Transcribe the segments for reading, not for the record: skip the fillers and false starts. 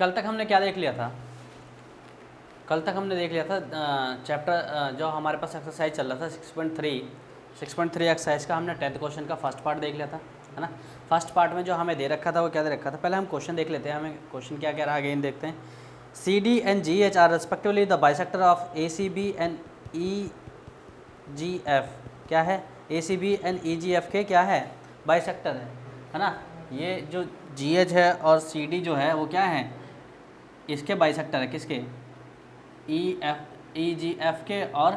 कल तक हमने क्या देख लिया था? कल तक हमने देख लिया था चैप्टर जो हमारे पास एक्सरसाइज चल रहा था 6.3 एक्सरसाइज का, हमने 10th क्वेश्चन का फर्स्ट पार्ट देख लिया था, है ना। फर्स्ट पार्ट में जो हमें दे रखा था वो क्या दे रखा था, पहले हम क्वेश्चन देख लेते हैं, हमें क्वेश्चन क्या कह रहा है अगेन देखते हैं। C D and G H are respectively the bisector of A C B and E G F. क्या है? A C B and E G F के क्या है? बाइसेक्टर है ना। ये जो जी एच है और सी डी जो है वो क्या है? इसके बाइसेक्टर है, किसके? ई जी एफ के और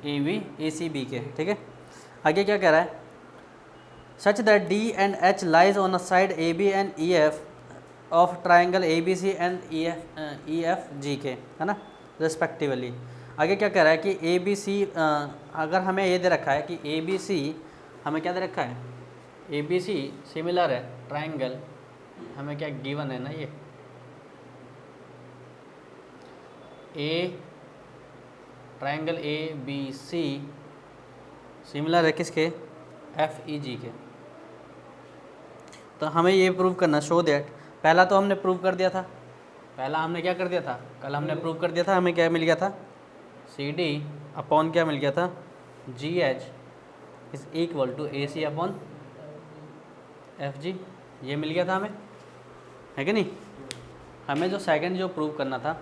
A B A C B के, ठीक है। आगे क्या कह रहा है? Such that D and H lies on a side A B and E F of triangle A B C and E F G के, है ना, रिस्पेक्टिवली। आगे क्या कह रहा है कि ए बी सी, अगर हमें ये दे रखा है कि ए बी सी हमें क्या दे रखा है, ए बी सी सिमिलर है ट्राइंगल, हमें क्या गिवन है ना, ये A triangle A B C similar है किसके? एफ ई जी के। तो हमें ये प्रूव करना, शो दैट, पहला तो हमने प्रूव कर दिया था, पहला हमने क्या कर दिया था, कल हमने प्रूव कर दिया था, हमें क्या मिल गया था? सी डी अपॉन क्या मिल गया था? G H is equal to A C upon F G, ये मिल गया था हमें, है कि नहीं। हमें जो सेकंड जो प्रूव करना था,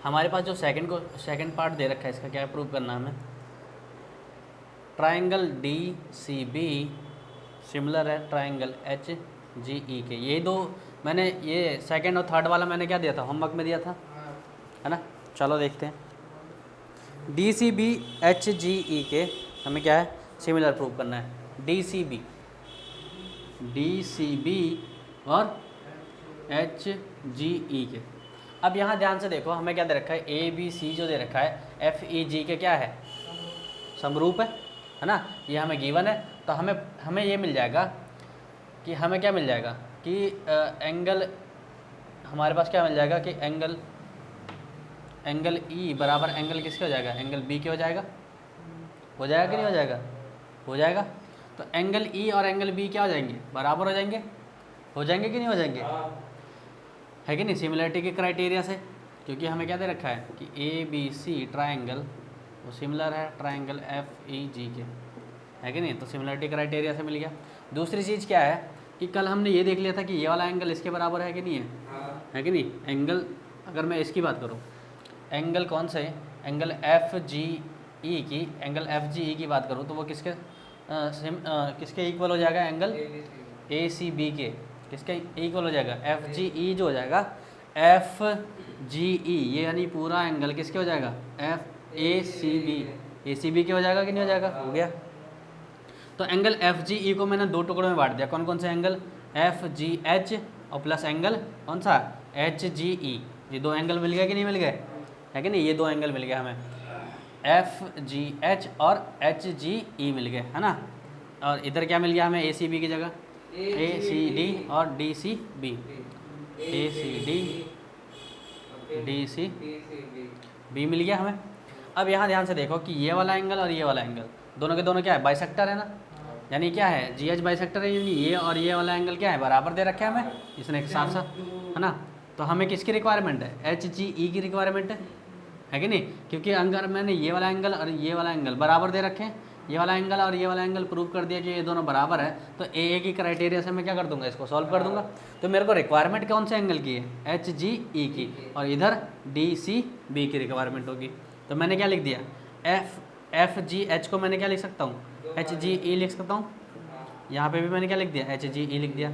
हमारे पास जो सेकंड पार्ट दे रखा है, इसका क्या प्रूव करना है हमें? Triangle D C B similar है ट्राइंगल एच जी ई के। ये दो मैंने, ये सेकंड और थर्ड वाला मैंने क्या दिया था, होमवर्क में दिया था, है ना। चलो देखते हैं। D C B H G E के हमें क्या है? सिमिलर प्रूव करना है। डी सी बी और एच जी ई के। अब यहाँ ध्यान से देखो, हमें क्या दे रखा है? ए बी सी जो दे रखा है, एफ ई जी के क्या है? समरूप है ना। ये हमें गिवन है, तो हमें ये मिल जाएगा कि हमें क्या मिल जाएगा कि एंगल, हमारे पास क्या मिल जाएगा कि एंगल ई बराबर एंगल किसके हो जाएगा? एंगल बी के हो जाएगा। हो जाएगा कि नहीं हो जाएगा? हो जाएगा। तो एंगल ई और एंगल बी क्या हो जाएंगे? बराबर हो जाएंगे। हो जाएंगे कि नहीं हो जाएंगे? है कि नहीं, सिमिलरिटी के क्राइटेरिया से, क्योंकि हमें क्या दे रखा है कि ए बी सी ट्राइंगल वो सिमिलर है ट्राइंगल एफ ई जी के, है कि नहीं। तो सिमिलरिटी क्राइटेरिया से मिल गया। दूसरी चीज़ क्या है कि कल हमने ये देख लिया था कि ये वाला एंगल इसके बराबर है कि नहीं है कि नहीं। एंगल, अगर मैं इसकी बात करूँ, एंगल कौन से, एंगल एफ जी ई की, एंगल एफ जी ई की बात करूँ तो वो किसके इक्वल हो जाएगा? एंगल ए सी बी के किसके इक्वल हो जाएगा? एफ जी ई जो हो जाएगा, एफ जी ई ये यानी पूरा एंगल किसके हो जाएगा? एफ ए सी बी के हो जाएगा कि नहीं हो जाएगा? हो गया। तो एंगल एफ जी ई को मैंने दो टुकड़ों में बांट दिया। कौन कौन से एंगल? एफ जी एच और प्लस एंगल कौन सा? एच जी ई। ये दो एंगल मिल गए कि नहीं मिल गए? है कि नहीं, ये दो एंगल मिल गए हमें, एफ जी एच और एच जी ई मिल गए, है ना। और इधर क्या मिल गया हमें? ए सी बी की जगह ए सी डी और डी सी बी, ए सी डी सी बी मिल गया हमें। अब यहाँ ध्यान से देखो कि ये वाला एंगल और ये वाला एंगल दोनों के दोनों क्या है? बाइसेक्टर है ना। यानी क्या है? जी एच बाइसेक्टर है, यानी ये और ये वाला एंगल क्या है? बराबर दे रखे हैं हमें, इसने एक साथ साथ, है ना। तो हमें किसकी रिक्वायरमेंट है? एच जी ई की रिक्वायरमेंट है कि नहीं। क्योंकि अगर मैंने ये वाला एंगल और ये वाला एंगल बराबर दे रखे हैं, ये वाला एंगल और ये वाला एंगल प्रूव कर दिया कि ये दोनों बराबर है, तो ए की क्राइटेरिया से मैं क्या कर दूंगा? इसको सॉल्व कर दूंगा। तो मेरे को रिक्वायरमेंट कौन से एंगल की है? एच जी ई की, और इधर डी सी बी की रिक्वायरमेंट होगी। तो मैंने क्या लिख दिया? एफ जी एच को मैंने क्या लिख सकता हूँ? एच जी ई लिख सकता हूँ। यहाँ पे भी मैंने क्या लिख दिया? एच जी ई लिख दिया।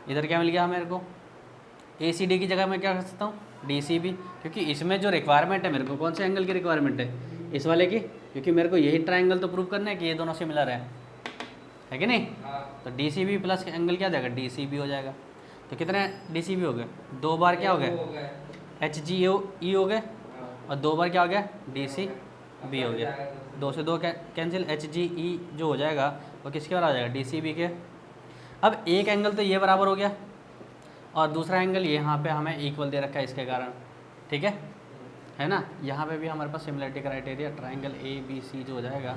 इधर क्या मिल गया मेरे को? ए सी डी की जगह मैं क्या कर सकता हूँ? डी सी बी, क्योंकि इसमें जो रिक्वायरमेंट है मेरे को, कौन से एंगल की रिक्वायरमेंट है? इस वाले की, क्योंकि मेरे को यही ट्राइंगल तो प्रूव करना है कि ये दोनों सिमिलर है कि नहीं। तो D C B plus angle क्या हो जाएगा? डी सी बी हो जाएगा। तो कितने डी सी बी हो गए? दो बार क्या हो गया? एच जी ई हो गए, और दो बार क्या हो गया? डी सी बी हो गया। दो से दो कैंसिल, एच जी ई जो हो जाएगा वो किसके बराबर आ जाएगा? डी सी बी के। अब एक एंगल तो ये बराबर हो गया, और दूसरा एंगल यहाँ पे हमें इक्वल दे रखा है इसके कारण, ठीक है। है ना। यहाँ पे भी हमारे पास similarity criteria triangle A B C जो हो जाएगा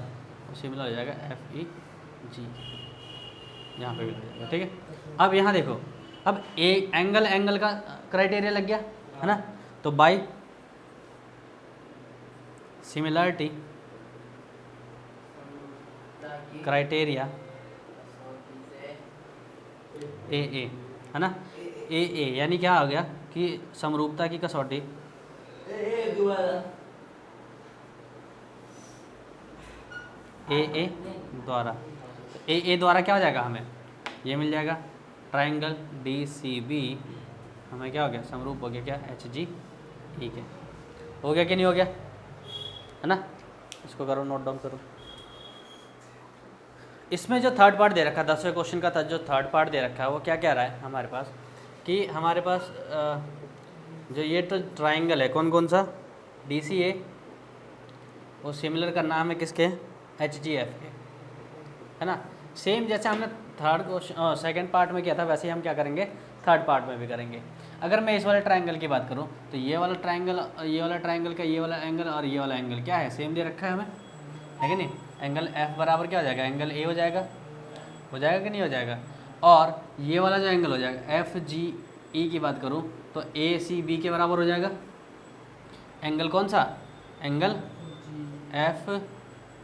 वो सिमिलर हो जाएगा एफ ई जी, यहाँ पे भी लग जाएगा। ठीक है, अब यहाँ देखो, अब ए एंगल का क्राइटेरिया लग गया है ना, तो बाय सिमिलरिटी क्राइटेरिया ए है ना, ए यानी क्या आ गया कि समरूपता की कसौटी ए द्वारा, ए द्वारा क्या हो जाएगा, हमें ये मिल जाएगा ट्राइंगल डी सी बी, हमें क्या हो गया, समरूप हो गया क्या, एच जी ई के। हो गया कि नहीं हो गया, है ना। इसको करो, नोट डाउन करो। इसमें जो थर्ड पार्ट दे रखा है 10वें क्वेश्चन का जो थर्ड पार्ट दे रखा है वो क्या कह रहा है हमारे पास, कि हमारे पास जो ये तो ट्राइंगल है कौन कौन सा, डी सी ए, वो सिमिलर करना हमें किसके, एच जी एफ के, है ना। सेम जैसे हमने थर्ड क्वेश्चन सेकंड पार्ट में किया था वैसे ही हम क्या करेंगे, थर्ड पार्ट में भी करेंगे। अगर मैं इस वाले ट्राइंगल की बात करूँ तो ये वाला ट्राइंगल का ये वाला एंगल और ये वाला एंगल क्या है, सेम दे रखा है हमें, है कि नहीं। एंगल एफ बराबर क्या हो जाएगा, एंगल ए हो जाएगा कि नहीं हो जाएगा। और ये वाला जो एंगल हो जाएगा एफ जी ई की बात करूँ तो ए सी बी के बराबर हो जाएगा। एंगल कौन सा, एंगल एफ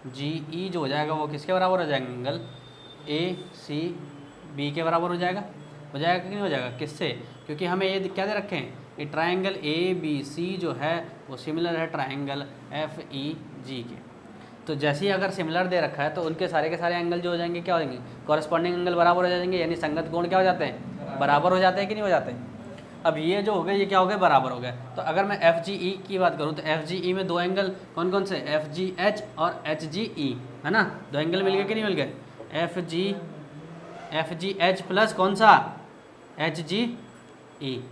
जी ई जो हो जाएगा वो किसके बराबर हो जाएगा, एंगल ए सी बी के बराबर हो जाएगा कि नहीं हो जाएगा, किससे, क्योंकि हमें ये क्या दे रखे हैं, ये ट्राइंगल ए बी सी जो है वो सिमिलर है ट्राइंगल एफ ई जी के। तो जैसे ही अगर सिमिलर दे रखा है तो उनके सारे के सारे एंगल जो हो जाएंगे क्या हो जाएंगे, कॉरस्पॉन्डिंग एंगल बराबर हो जाएंगे, यानी संगत कोण क्या हो जाते हैं, बराबर हो जाते हैं कि नहीं हो जाते। अब ये जो हो गए ये क्या हो गए, बराबर हो गए। तो अगर मैं एफ जी ई की बात करूँ तो एफ जी ई में दो एंगल कौन कौन से, एफ जी एच और एच जी ई, है ना। दो एंगल मिल गए कि नहीं मिल गए, एफ जी एच प्लस कौन सा, एच जी ई,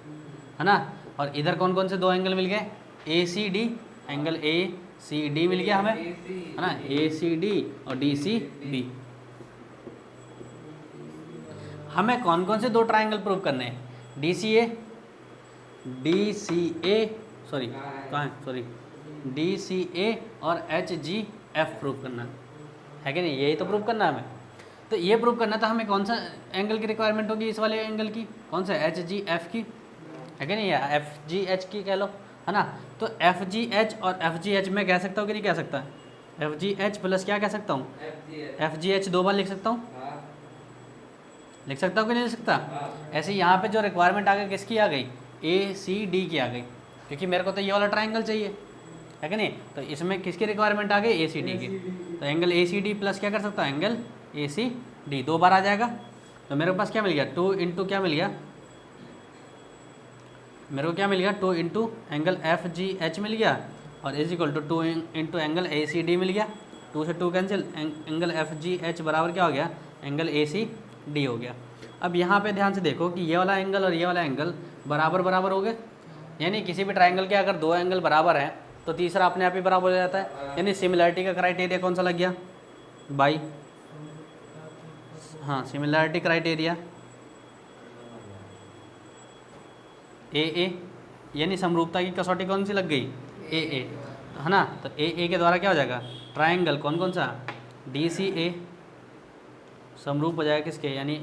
है ना। और इधर कौन कौन से दो एंगल मिल गए, A C D, angle A C D मिल गया हमें, है ना, ए सी डी और डी सी बी। हमें कौन कौन से दो ट्राइंगल प्रूव करने हैं, डी सी ए सॉरी कहाँ है, सॉरी डी सी ए और एच जी एफ प्रूव करना है कि नहीं, यही तो प्रूव करना है हमें। तो ये प्रूव करना था हमें, कौन सा एंगल की रिक्वायरमेंट होगी, इस वाले एंगल की, कौन सा, एच जी एफ की, है कि नहीं, या एफ जी एच की कह लो, है ना। तो एफ जी एच और एफ जी एच में कह सकता हूँ कि नहीं कह सकता, एफ जी एच प्लस क्या कह सकता हूँ, एफ जी एच दो बार लिख सकता हूँ, लिख सकता हूँ कि नहीं लिख सकता। ऐसे यहाँ पे जो रिक्वायरमेंट आ गई किसकी आ गई, ए सी डी की आ गई, क्योंकि मेरे को तो ये वाला ट्राइंगल चाहिए, है कि नहीं। तो इसमें किसकी रिक्वायरमेंट आ गई, ए सी डी की। तो angle A C D plus क्या कर सकता हूँ, एंगल ए सी डी, दो बार आ जाएगा। तो मेरे पास क्या मिल गया, 2 इंटू क्या मिल गया, मेरे को क्या मिल गया, 2 into angle F G H मिल गया, और is equal to 2 into angle A C D मिल गया। 2 से 2 cancel, angle F G H बराबर क्या हो गया, एंगल ए सी डी हो गया। अब यहाँ पे ध्यान से देखो कि ये वाला एंगल और ये वाला एंगल बराबर बराबर हो गए, यानी किसी भी ट्राइंगल के अगर दो एंगल बराबर हैं तो तीसरा अपने आप ही बराबर हो जाता है। यानी सिमिलरिटी का क्राइटेरिया कौन सा लग गया, बाई, हाँ सिमिलरिटी क्राइटेरिया ए, यानी समरूपता की कसौटी कौन सी लग गई, ए, है ना। तो ए के द्वारा क्या हो जाएगा, ट्राइंगल कौन कौन सा, डी सी ए समरूप हो जाएगा किसके, यानी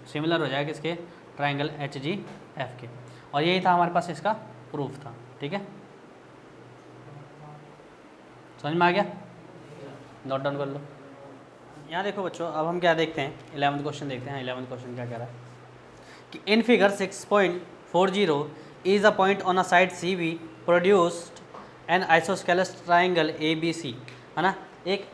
सिमिलर हो जाएगा किसके, ट्राइंगल एच जी एफ के। और यही था हमारे पास इसका प्रूफ था। ठीक है, समझ में आ गया, नोट डाउन कर लो। यहाँ देखो बच्चों, अब हम क्या देखते हैं, 11th क्वेश्चन देखते हैं। 11th क्वेश्चन क्या कह रहा है कि in figure 6.40 is a point on a side C B produced an isosceles triangle A B C, है ना। एक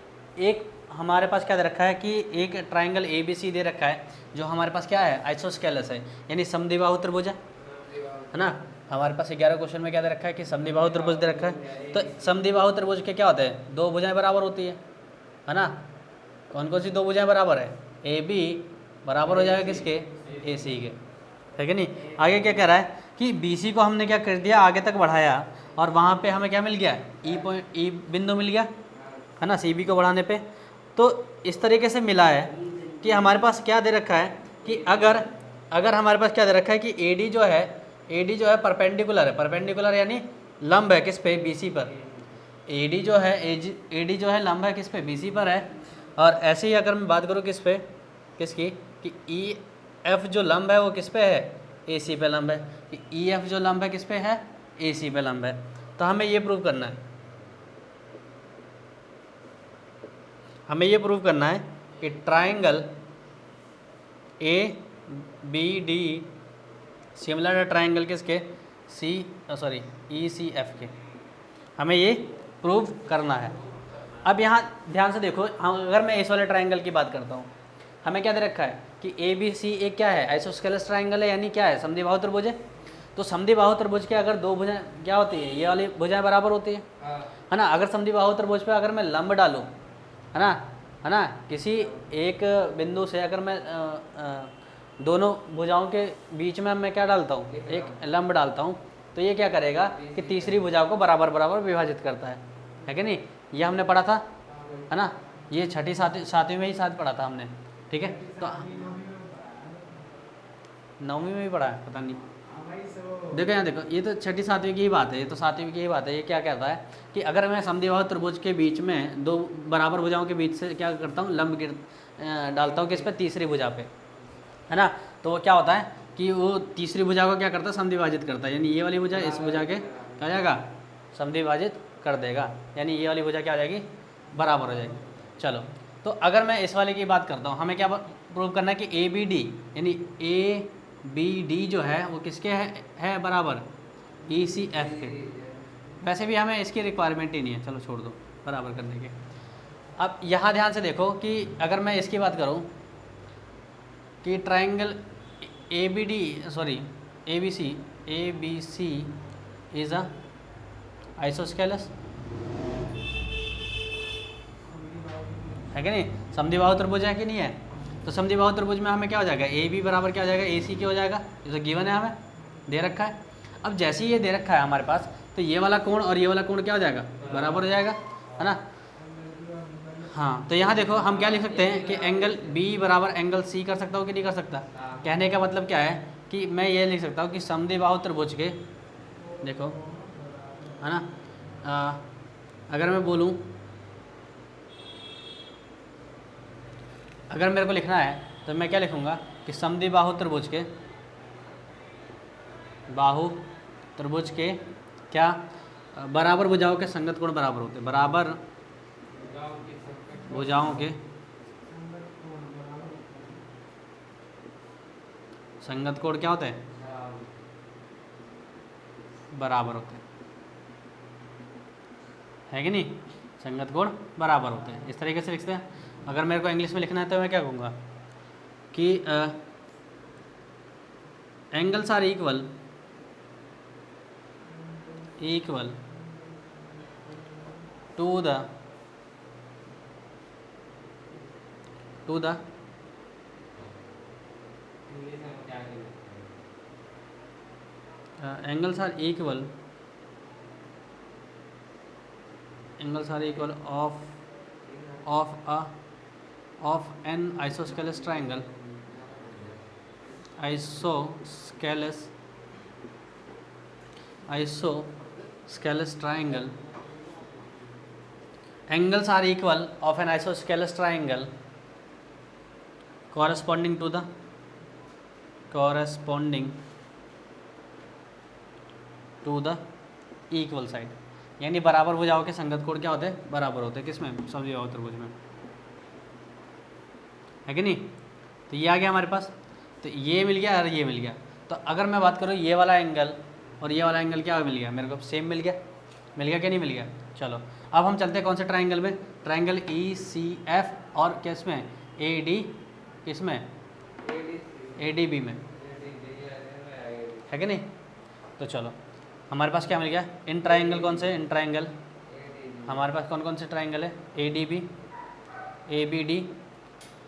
हमारे पास क्या दे रखा है कि एक ट्राइंगल ए बी सी दे रखा है जो हमारे पास क्या है, आइसोस्केलस है, यानी समद्विबाहु त्रिभुज है ना। हमारे पास 11 क्वेश्चन में क्या दे रखा है कि समद्विबाहु त्रिभुज दे रखा है। तो समद्विबाहु त्रिभुज के क्या होते हैं, दो भुजाएं बराबर होती है ना। कौन कौन सी दो भुजाएं बराबर है, ए बी बराबर हो जाएगा किसके, ए सी के, है कि नहीं। आगे क्या कह रहा है कि बी सी को हमने क्या कर दिया, आगे तक बढ़ाया और वहाँ पे हमें क्या मिल गया, ई बिंदु मिल गया, है ना, सी बी को बढ़ाने पे। तो इस तरीके से मिला है कि हमारे पास क्या दे रखा है कि अगर हमारे पास क्या दे रखा है कि ए डी जो है परपेंडिकुलर है, परपेंडिकुलर यानी लंब है किस पे, BC पर। AD जो है AD जो है लंब है किस पे, BC पर है। और ऐसे ही अगर मैं बात करूँ किस पे, किसकी, कि EF जो लंब है वो किस पे है, AC पे लंब है। कि EF जो लंब है किस पे है, AC पे लंब है। तो हमें ये प्रूव करना है, हमें ये प्रूव करना है कि ट्राइंगल ABD सिमिलर है ट्राइंगल किसके, ECF के। हमें ये प्रूव करना है। अब यहाँ ध्यान से देखो, हम अगर मैं इस वाले ट्राइंगल की बात करता हूँ, हमें क्या दे रखा है कि ABC एक क्या है, आइसोस्केलस ट्राइंगल है, यानी क्या है, समद्विबाहु त्रिभुज है। तो समद्विबाहु त्रिभुज के अगर दो भुजाएं क्या होती है, ये वाली भुजाएं बराबर होती है ना। अगर समद्विबाहु त्रिभुज पे अगर मैं लंब डालूँ, है ना, किसी एक बिंदु से अगर मैं दोनों भुजाओं के बीच में मैं क्या डालता हूँ, एक लंब डालता हूँ, तो ये क्या करेगा कि तीसरी भुजा को बराबर बराबर विभाजित करता है कि नहीं। ये हमने पढ़ा था, है ना, ये छठी सातवीं में ही साथ पढ़ा था हमने, ठीक है। तो 9वीं में भी पढ़ा है, पता नहीं। देखो यहाँ देखो, ये तो छठी सातवीं की ही बात है, ये तो सातवीं की ही बात है। ये क्या कहता है कि अगर मैं समद्विबाहु त्रिभुज के बीच में दो बराबर भुजाओं के बीच से क्या करता हूँ, लंब डालता हूँ किस पे, तीसरी भुजा पे, है ना। तो वो क्या होता है कि वो तीसरी भुजा को क्या करता है, समद्विभाजित करता है। यानी ये वाली भुजा इस भुजा के क्या हो जाएगा, समद्विभाजित कर देगा, यानी ये वाली भुजा क्या हो जाएगी, बराबर हो जाएगी। चलो, तो अगर मैं इस वाले की बात करता हूँ, हमें क्या प्रूव करना है कि ABD यानी ABD जो है वो किसके है बराबर, ECF के। वैसे भी हमें इसकी रिक्वायरमेंट ही नहीं है, चलो छोड़ दो बराबर करने के। अब यहाँ ध्यान से देखो कि अगर मैं इसकी बात करूँ कि triangle ABC is a isosceles, है कि नहीं, समद्विबाहु त्रिभुज है कि नहीं है। तो समद्विबाहु त्रिभुज में हमें क्या हो जाएगा, AB बराबर क्या हो जाएगा, AC के हो जाएगा। ये तो गिवन है, हमें दे रखा है। अब जैसे ही ये दे रखा है हमारे पास, तो ये वाला कोण और ये वाला कोण क्या हो जाएगा, बराबर हो जाएगा, है ना। हाँ, तो यहाँ देखो हम क्या लिख सकते हैं कि एंगल B बराबर एंगल C कर सकता हूँ कि नहीं कर सकता। कहने का मतलब क्या है कि मैं ये लिख सकता हूँ कि समद्विबाहु त्रिभुज के, देखो, है ना, अगर मैं बोलूँ, अगर मेरे को लिखना है तो मैं क्या लिखूँगा कि समद्विबाहु त्रिभुज के क्या बराबर भुजाओं के संगत कोण बराबर होते हैं, बराबर भुजाओं के संगत कोण क्या होते हैं, बराबर होते हैं, है कि नहीं, संगत कोण बराबर होते हैं। इस तरीके से लिखते हैं। अगर मेरे को इंग्लिश में लिखना है तो मैं क्या कहूँगा कि angles are equal to the angles are equal of an isosceles triangle, angles are equal of an isosceles triangle corresponding to the equal side, यानी बराबर भुजाओं के संगत कोण क्या होते हैं, बराबर होते हैं, किसमें, समद्विबाहु त्रिभुज में, है कि नहीं। तो ये आ गया हमारे पास, तो ये मिल गया और ये मिल गया। तो अगर मैं बात करूँ ये वाला एंगल और ये वाला एंगल क्या मिल गया मेरे को, सेम मिल गया कि नहीं मिल गया। चलो अब हम चलते हैं कौन से ट्राइंगल में, ट्राइंगल ECF और किसमें, AD, किसमें, ADB में, है कि नहीं। तो चलो हमारे पास क्या मिल गया, इन ट्राइंगल कौन से, इन ट्राइंगल हमारे पास कौन कौन से ट्राइंगल है, ADB, ABD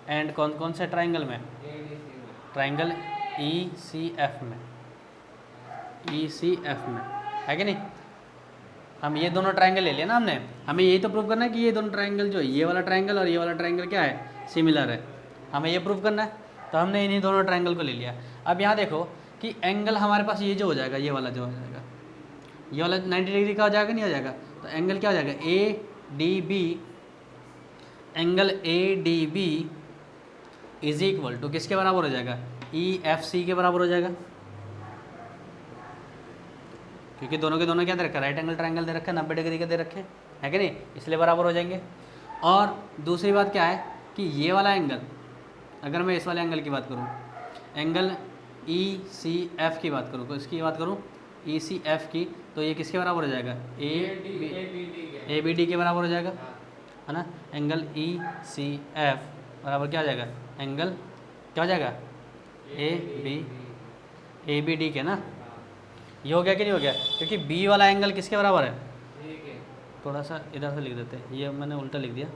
एंड कौन कौन से ट्राइंगल में, ट्राइंगल ECF में, है कि नहीं। हम ये दोनों ट्राइंगल ले लिया ना हमने, हमें यही तो प्रूव करना है कि ये दोनों ट्राइंगल जो है, ये वाला ट्राइंगल और ये वाला ट्राइंगल क्या है, सिमिलर है, हमें ये प्रूव करना है। तो हमने इन्हीं दोनों ट्राइंगल को ले लिया। अब यहाँ देखो कि एंगल हमारे पास ये जो हो जाएगा, ये वाला जो हो जाएगा, ये वाला 90 डिग्री का हो जाएगा नहीं हो जाएगा, तो एंगल क्या हो जाएगा A D B, angle A D B is equal to किसके बराबर हो जाएगा, ई एफ सी के बराबर हो जाएगा, क्योंकि दोनों के दोनों क्या दे रखा है, राइट एंगल ट्रायंगल दे रखा है, 90 डिग्री का दे रखे है कि नहीं, इसलिए बराबर हो जाएंगे। और दूसरी बात क्या है कि ये वाला एंगल, अगर मैं इस वाले एंगल की बात करूँ, एंगल ई सी एफ की बात करूँ, तो इसकी बात करूँ ई सी एफ की, तो ये किसके बराबर हो जाएगा, ए बी डी के बराबर हो जाएगा, है ना। एंगल ई सी एफ बराबर क्या हो जाएगा, एंगल क्या हो जाएगा ए बी डी के ना। ये हो गया कि नहीं हो गया, क्योंकि बी वाला एंगल किसके बराबर है, थोड़ा सा इधर से लिख देते हैं, ये मैंने उल्टा लिख दिया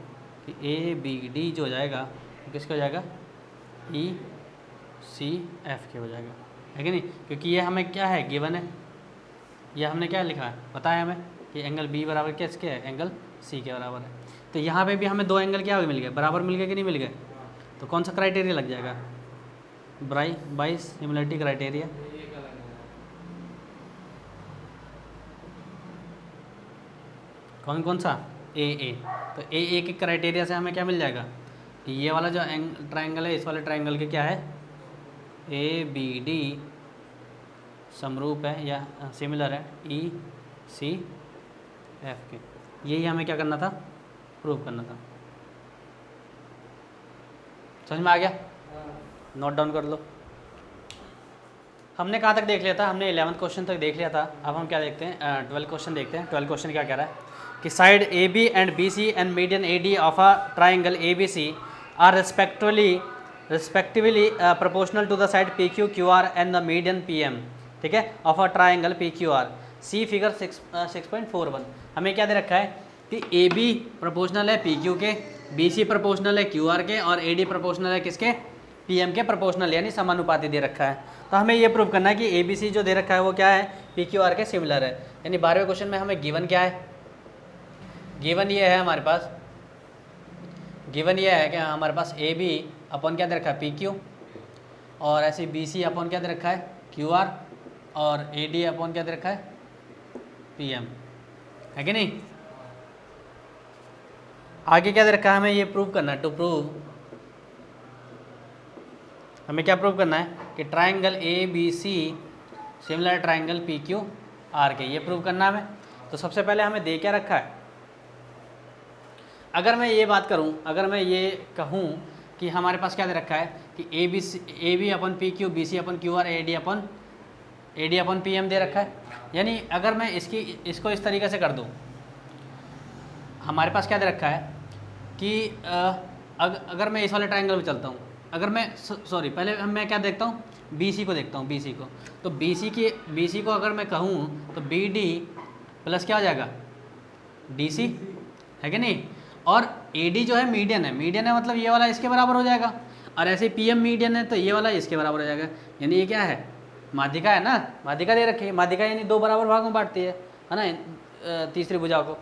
कि ए बी डी जो हो जाएगा तो किसका हो जाएगा, ई सी एफ के हो जाएगा, है कि नहीं, क्योंकि ये हमें क्या है गिवन है, ये हमने क्या लिखा है बताया हमें कि एंगल बी बराबर किसके है, एंगल सी के बराबर है। तो यहाँ पे भी हमें दो एंगल क्या मिल गए, बराबर मिल गए कि नहीं मिल गए, तो कौन सा क्राइटेरिया लग जाएगा, बाई सिमिलरिटी क्राइटेरिया। कौन कौन सा, ए, तो ए के क्राइटेरिया से हमें क्या मिल जाएगा कि ये वाला जो ट्रायंगल है इस वाले ट्रायंगल के क्या है, ए बी डी समरूप है या सिमिलर है ई सी एफ के। यही हमें क्या करना था, प्रूव करना था। समझ में आ गया, नोट डाउन कर लो। हमने कहाँ तक देख लिया था, हमने 11th क्वेश्चन तक देख लिया था। अब हम क्या देखते हैं, 12th क्वेश्चन देखते हैं। 12th क्वेश्चन क्या कह रहा है कि side A B and B C and median A D of a triangle A B C are respectively proportional to the side P Q Q R and the median P M, ठीक है, of a triangle P Q R. See figure 6.41 हमें क्या दे रखा है कि A B proportional है P Q के, बी सी प्रोपोर्शनल है क्यू आर के, और ए डी प्रोपोर्शनल है किसके, पी एम के प्रोपोर्शनल, यानी समानुपाती दे रखा है। तो हमें ये प्रूव करना है कि ए बी सी जो दे रखा है वो क्या है, पी क्यू आर के सिमिलर है। यानी 12वें क्वेश्चन में हमें गिवन क्या है, गिवन ये है हमारे पास, गिवन ये है कि हमारे पास ए बी अपन क्या दे रखा है, पी क्यू, और ऐसे बी सी अपन क्या दे रखा है, क्यू आर, और ए डी अपन क्या दे रखा है, पी एम, है कि नहीं। आगे क्या दे रखा है, हमें ये प्रूव करना है, टू प्रूव, हमें क्या प्रूव करना है कि triangle A B C similar triangle P Q R के, ये प्रूव करना है हमें। तो सबसे पहले हमें दे क्या रखा है, अगर मैं ये बात करूं, अगर मैं ये कहूं कि हमारे पास क्या दे रखा है कि ए बी अपन पी क्यू, बी सी अपन क्यू आर, ए डी अपन पी एम दे रखा है। यानी अगर मैं इसको इस तरीके से कर दूं, हमारे पास क्या दे रखा है कि अगर मैं इस वाले ट्राइंगल में चलता हूँ, अगर मैं सॉरी पहले मैं क्या देखता हूँ, बी सी को देखता हूँ, बी सी को, तो बी सी को अगर मैं कहूँ तो बी डी प्लस क्या हो जाएगा, डी सी, है कि नहीं। और ए डी जो है मीडियन है, मतलब ये वाला इसके बराबर हो जाएगा, और ऐसे पी एम मीडियन है तो ये वाला इसके बराबर हो जाएगा। यानी ये क्या है, माध्यिका है ना, माध्यिका दे रखी है, माध्यिका यानी दो बराबर भागों में बांटती है ना, तीसरी भुजा को।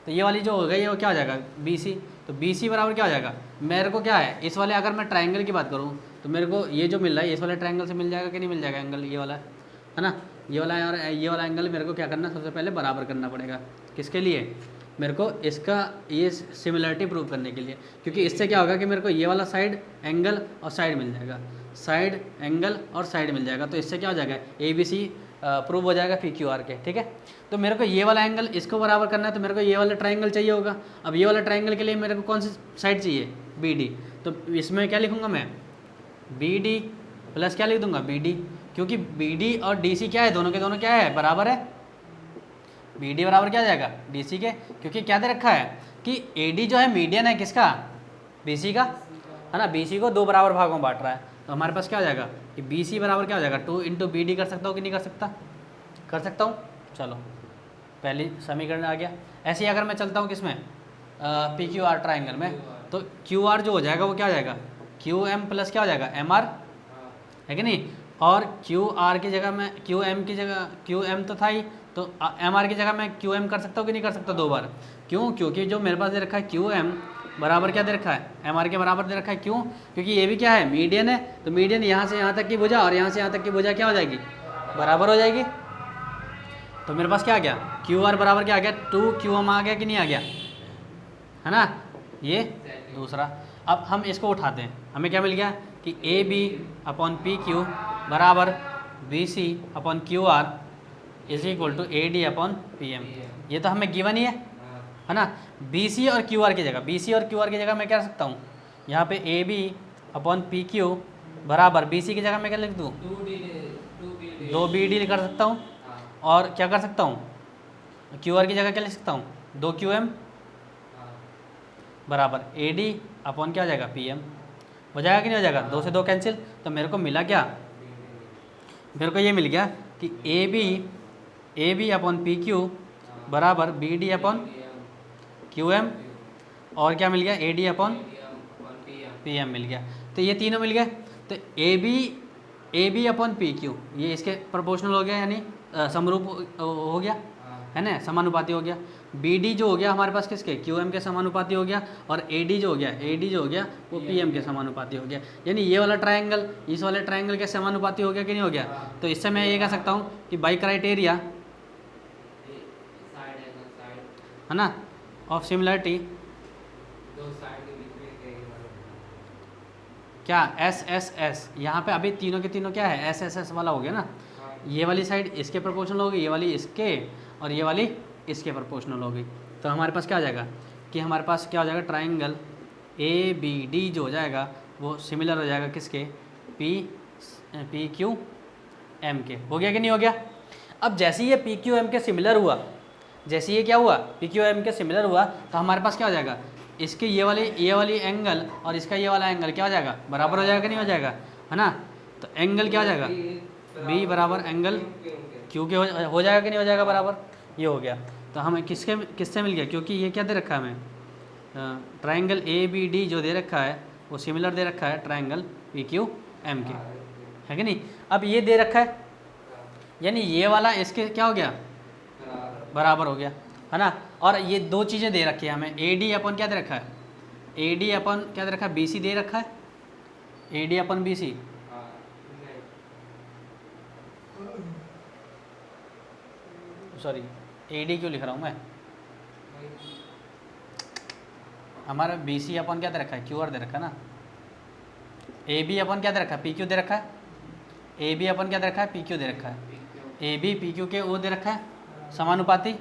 तो ये वाली जो हो गई वो क्या हो जाएगा, बी सी, तो बी सी बराबर क्या हो जाएगा, मेरे को क्या है इस वाले, अगर मैं ट्राइंगल की बात करूँ तो मेरे को ये जो मिल रहा है इस वाले ट्राइंगल से मिल जाएगा कि नहीं मिल जाएगा एंगल, ये वाला है ना, ये वाला है, और ये वाला एंगल मेरे को क्या करना है, सबसे पहले बराबर करना पड़ेगा। किसके लिए, मेरे को इसका ये सिमिलरिटी प्रूव करने के लिए, क्योंकि इससे क्या होगा कि मेरे को ये वाला साइड एंगल और साइड मिल जाएगा, साइड एंगल और साइड मिल जाएगा, तो इससे क्या हो जाएगा, ए बी सी प्रूव हो जाएगा पी क्यू आर के, ठीक है। तो मेरे को ये वाला एंगल इसको बराबर करना है, तो मेरे को ये वाला ट्राइंगल चाहिए होगा। अब ये वाला ट्राइंगल के लिए मेरे को कौन सी साइड चाहिए, बी डी, तो इसमें क्या लिखूँगा मैं, बी डी प्लस क्या लिख दूंगा, बी डी, क्योंकि बी डी और डी सी क्या है, दोनों के दोनों क्या है, बराबर है। बी डी बराबर क्या आ जाएगा, डी सी के, क्योंकि क्या दे रखा है कि ए डी जो है मीडियन है किसका, बी सी का, है ना, बी सी को दो बराबर भागों में बांट रहा है। तो हमारे पास क्या हो जाएगा कि बी सी बराबर क्या हो जाएगा, 2 इंटू बी डी कर सकता हूँ कि नहीं कर सकता, कर सकता हूँ। चलो पहली समीकरण आ गया। ऐसे ही अगर मैं चलता हूँ किसमें, पी क्यू आर ट्राइंगल में, तो क्यू आर जो हो जाएगा वो क्या हो जाएगा, क्यू एम प्लस क्या हो जाएगा, एम आर, है कि नहीं। और क्यू आर की जगह मैं क्यू एम की जगह, क्यू एम तो था ही, तो एम आर की जगह मैं क्यू एम कर सकता हूँ कि नहीं कर सकता दो बार, क्यों, क्योंकि जो मेरे पास दे रखा है क्यू एम बराबर क्या दे रखा है, एम आर के बराबर दे रखा है। क्यों, क्योंकि ये भी क्या है, मीडियन है, तो मीडियन यहाँ से यहाँ तक की भुजा और यहाँ से यहाँ तक की भुजा क्या हो जाएगी, बराबर हो जाएगी। तो मेरे पास क्या आ गया, क्यू आर बराबर क्या आ गया, 2QM आ गया कि नहीं आ गया, है ना। ये दूसरा। अब हम इसको उठाते हैं, हमें क्या मिल गया कि AB/PQ बराबर BC/QR is equal to AD/PM। ये तो हमें गिवन ही है ना। BC और QR की जगह, BC और QR की जगह मैं क्या रख सकता हूँ, यहाँ पे AB/PQ बराबर BC की जगह मैं क्या लिख दूँ, 2BD कर सकता हूँ, और क्या कर सकता हूँ, QR की जगह क्या लिख सकता हूँ, 2QM बराबर AD/ क्या हो जाएगा, PM हो जाएगा कि नहीं हो जाएगा, 2 से 2 कैंसिल। तो मेरे को मिला क्या, मेरे को ये मिल गया कि AB/PQ बराबर BD/QM और क्या मिल गया, AD/PM मिल गया। तो ये तीनों मिल गए। तो AB/PQ ये इसके प्रोपोर्शनल हो गया, यानी समरूप हो गया, है ना, समानुपाती हो गया। BD जो हो गया हमारे पास किसके, QM के समानुपाती हो गया। और AD जो हो गया वो PM के समानुपाती हो गया। यानी ये वाला ट्रायंगल इस वाले ट्रायंगल के समानुपाती हो गया कि नहीं हो गया। तो इससे मैं ये कह सकता हूँ कि बाई क्राइटेरिया, है ना, ऑफ सिमिलरिटी क्या SSS, यहाँ पे अभी तीनों के तीनों क्या है, SSS वाला हो गया ना। ये वाली साइड इसके प्रोपोर्शनल होगी, ये वाली इसके, और ये वाली इसके प्रोपोर्शनल होगी। तो हमारे पास क्या हो जाएगा कि हमारे पास क्या हो जाएगा, ट्राइंगल ABD जो हो जाएगा वो सिमिलर हो जाएगा किसके, PQM के। हो गया कि नहीं हो गया। अब जैसे ये PQM के सिमिलर हुआ, जैसे ये क्या हुआ, PQM के सिमिलर हुआ, तो हमारे पास क्या हो जाएगा, इसके ये वाली एंगल और इसका ये वाला एंगल क्या हो जाएगा, बराबर हो जाएगा कि नहीं हो जाएगा, है ना। तो एंगल क्या हो जाएगा, B बराबर एंगल Q के हो जाएगा कि नहीं हो जाएगा, बराबर। ये हो गया। तो हमें किससे मिल गया, क्योंकि ये क्या दे रखा है हमें, ट्राइंगल ABD जो दे रखा है वो सिमिलर दे रखा है ट्राइंगल PQM के, है कि नहीं। अब ये दे रखा है, यानी ये वाला इसके क्या हो गया, बराबर हो गया, है ना। और ये दो चीज़ें दे रखी है हमें, AD/ क्या दे रखा है, AD/ क्या दे रखा है, BC दे रखा है, AD/BC, सॉरी AD क्यों लिख रहा हूँ मैं, हमारा BC/ क्या दे रखा है, QR दे रखा है ना। AB/ क्या दे रखा है, PQ दे रखा है, AB/ क्या दे रखा है, PQ दे रखा है, AB PQ के वो दे रखा है समानुपाती।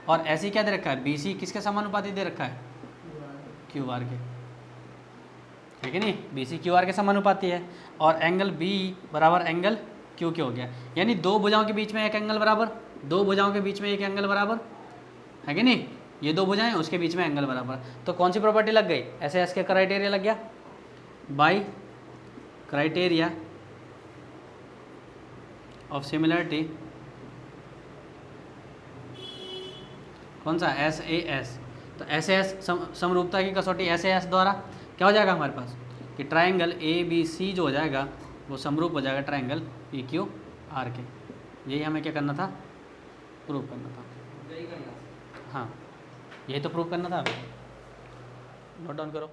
और ऐसे क्या दे रखा है, BC किसके समानुपाती दे रखा है, QR के, ठीक है नहीं, BC QR के समानुपाती है। और एंगल B बराबर एंगल Q के हो गया, यानी दो भुजाओं के बीच में एक एंगल बराबर, दो भुजाओं के बीच में एक एंगल बराबर, है कि नहीं। ये दो भुजाएं उसके बीच में एंगल बराबर। तो कौन सी प्रॉपर्टी लग गई, SS के क्राइटेरिया लग गया, बाई क्राइटेरिया ऑफ सिमिलरिटी, कौन सा, SAS। तो SAS समरूपता की कसौटी SAS द्वारा क्या हो जाएगा हमारे पास कि ट्रायंगल ABC जो हो जाएगा वो समरूप हो जाएगा ट्रायंगल PQR के। यही हमें क्या करना था, प्रूव करना था। हाँ, यही तो प्रूव करना था हमें। नोट डाउन करो।